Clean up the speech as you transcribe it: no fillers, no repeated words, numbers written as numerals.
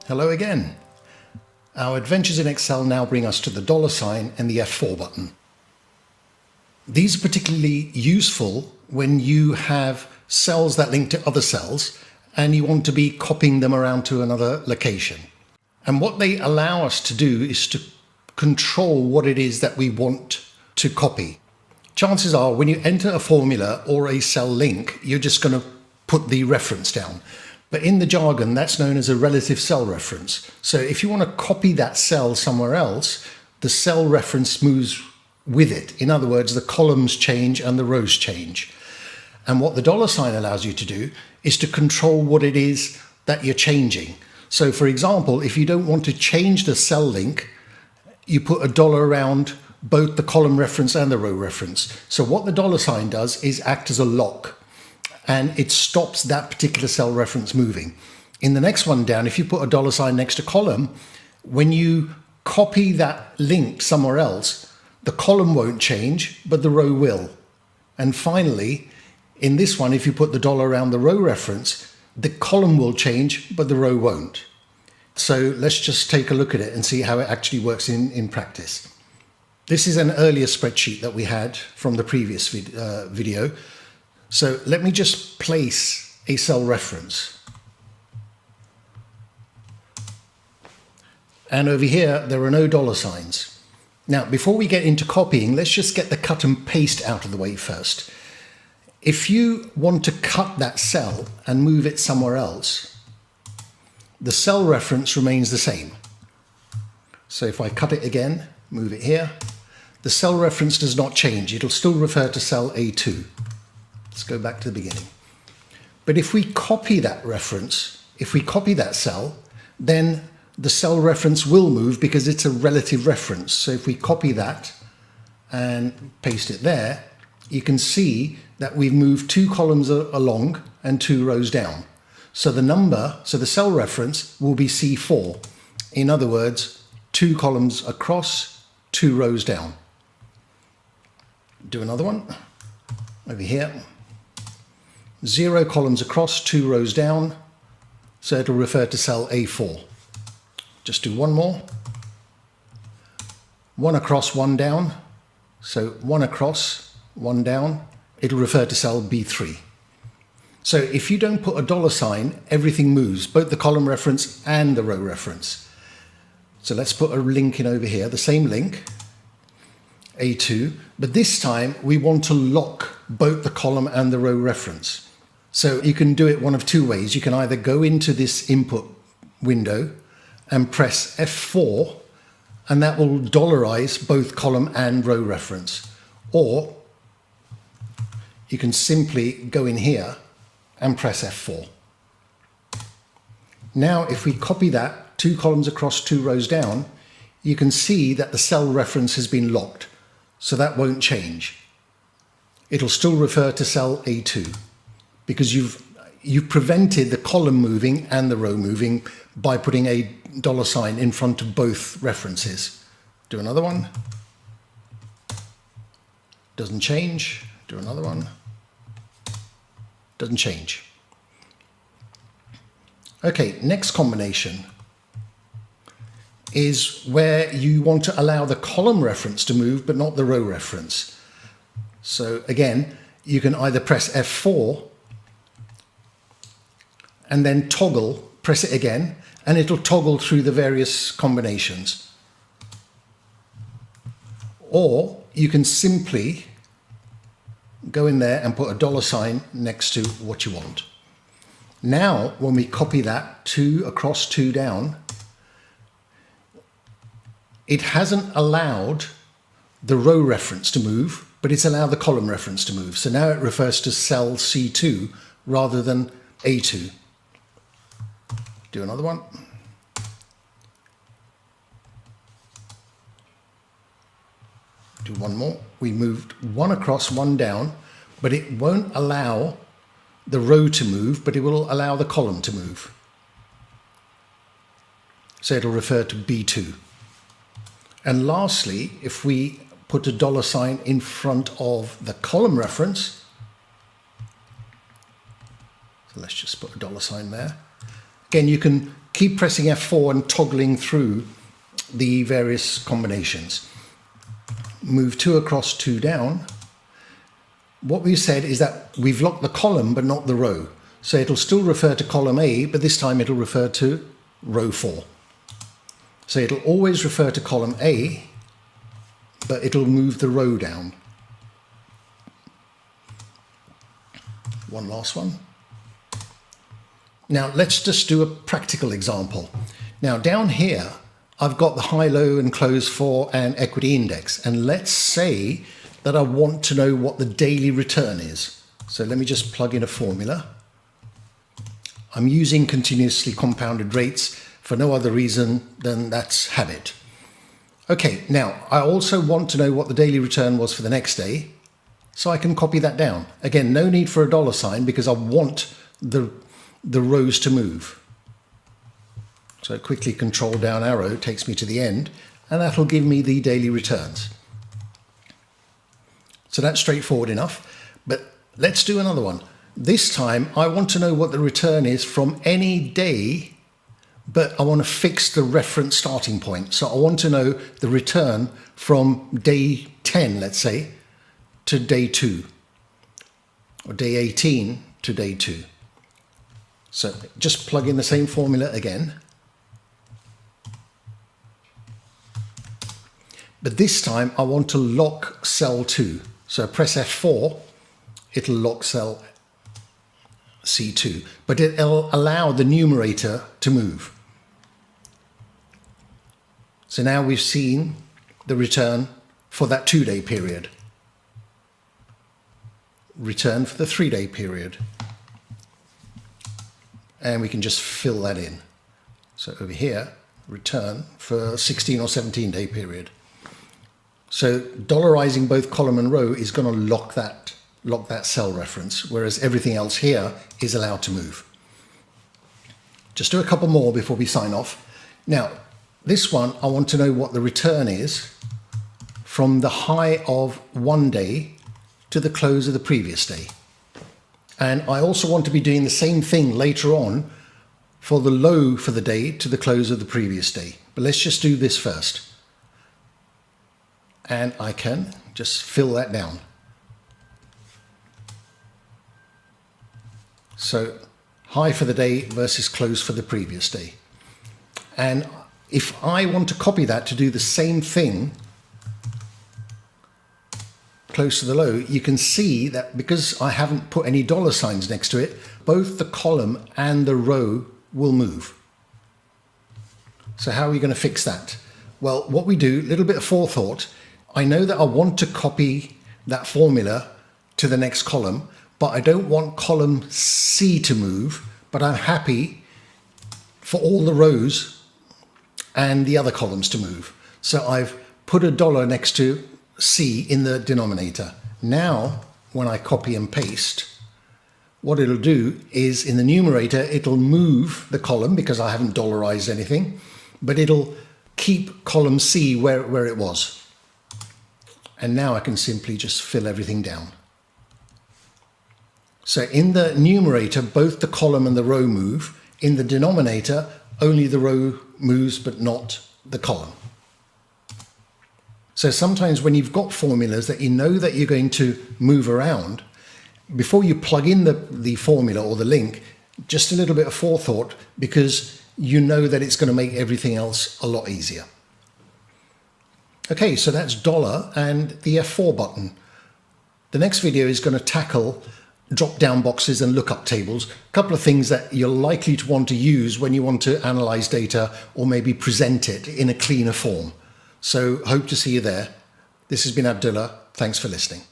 Hello again. Our adventures in Excel now bring us to the $ and the F4 button. These are particularly useful when you have cells that link to other cells and you want to be copying them around to another location. And what they allow us to do is to control what it is that we want to copy. Chances are when you enter a formula or a cell link, you're just going to put the reference down. But in the jargon, that's known as a relative cell reference. So if you want to copy that cell somewhere else, the cell reference moves with it. In other words, the columns change and the rows change. And what the $ allows you to do is to control what it is that you're changing. So for example, if you don't want to change the cell link, you put a $ around both the column reference and the row reference. So what the $ does is act as a lock, and it stops that particular cell reference moving. In the next one down, if you put a $ next to column, when you copy that link somewhere else, the column won't change, but the row will. And finally, in this one, if you put the $ around the row reference, the column will change, but the row won't. So let's just take a look at it and see how it actually works in practice. This is an earlier spreadsheet that we had from the previous video. So let me just place a cell reference. And over here, there are no $. Now, before we get into copying, let's just get the cut and paste out of the way first. If you want to cut that cell and move it somewhere else, the cell reference remains the same. So if I cut it again, move it here, the cell reference does not change. It'll still refer to cell A2. Let's go back to the beginning. But if we copy that reference, if we copy that cell, then the cell reference will move because it's a relative reference. So if we copy that and paste it there, you can see that we've moved 2 columns along and 2 rows down. So the cell reference will be C4. In other words, 2 columns across, 2 rows down. Do another one over here. 0 columns across, 2 rows down, so it'll refer to cell A4. Just do one more. 1 across, 1 down, so 1 across, 1 down, it'll refer to cell B3. So if you don't put a $, everything moves, both the column reference and the row reference. So let's put a link in over here, the same link, A2, but this time we want to lock both the column and the row reference. So you can do it one of 2 ways. You can either go into this input window and press F4, and that will dollarize both column and row reference. Or you can simply go in here and press F4. Now, if we copy that 2 columns across, 2 rows down, you can see that the cell reference has been locked. So that won't change. It'll still refer to cell A2 because you've prevented the column moving and the row moving by putting a $ in front of both references. Do another one. Doesn't change. Do another one. Doesn't change. Okay, next combination is where you want to allow the column reference to move, but not the row reference. So again, you can either press F4 and then toggle, press it again, and it'll toggle through the various combinations. Or you can simply go in there and put a $ next to what you want. Now, when we copy that 2 across, 2 down, it hasn't allowed the row reference to move, but it's allowed the column reference to move. So now it refers to cell C2 rather than A2. Do another one. Do one more. We moved 1 across, 1 down, but it won't allow the row to move, but it will allow the column to move. So it'll refer to B2. And lastly, if we put a $ in front of the column reference, so let's just put a $ there. Again, you can keep pressing F4 and toggling through the various combinations. Move 2 across, 2 down. What we've said is that we've locked the column but not the row. So it'll still refer to column A, but this time it'll refer to row 4. So it'll always refer to column A, but it'll move the row down. One last one. Now let's just do a practical example. Now down here, I've got the high, low and close for an equity index. And let's say that I want to know what the daily return is. So let me just plug in a formula. I'm using continuously compounded rates for no other reason than that's habit. Okay, now I also want to know what the daily return was for the next day, so I can copy that down. Again, no need for a dollar sign because I want the rows to move. So quickly control down arrow takes me to the end, and that'll give me the daily returns. So that's straightforward enough, but let's do another one. This time I want to know what the return is from any day, but I want to fix the reference starting point. So I want to know the return from day 10, let's say, to day 2, or day 18 to day 2. So just plug in the same formula again. But this time I want to lock cell 2. So press F4, it'll lock cell C2, but it'll allow the numerator to move. So now we've seen the return for that 2-day period. Return for the 3-day period. And we can just fill that in. So over here, return for 16 or 17-day period. So dollarizing both column and row is going to lock that cell reference, whereas everything else here is allowed to move. Just do a couple more before we sign off. Now, this one, I want to know what the return is from the high of one day to the close of the previous day. And I also want to be doing the same thing later on for the low for the day to the close of the previous day. But let's just do this first. And I can just fill that down. So high for the day versus close for the previous day. And if I want to copy that to do the same thing close to the low, you can see that because I haven't put any dollar signs next to it, both the column and the row will move. So how are we going to fix that? Well, what we do, a little bit of forethought. I know that I want to copy that formula to the next column, but I don't want column C to move, but I'm happy for all the rows and the other columns to move. So I've put a dollar next to C in the denominator. Now, when I copy and paste, what it'll do is in the numerator, it'll move the column because I haven't dollarized anything, but it'll keep column C where it was. And now I can simply just fill everything down. So in the numerator, both the column and the row move. In the denominator, only the row moves, but not the column. So sometimes when you've got formulas that you know that you're going to move around, before you plug in the formula or the link, just a little bit of forethought, because you know that it's going to make everything else a lot easier. Okay, so that's dollar and the F4 button. The next video is going to tackle drop-down boxes and lookup tables, a couple of things that you're likely to want to use when you want to analyze data or maybe present it in a cleaner form. So hope to see you there. This has been Abdullah. Thanks for listening.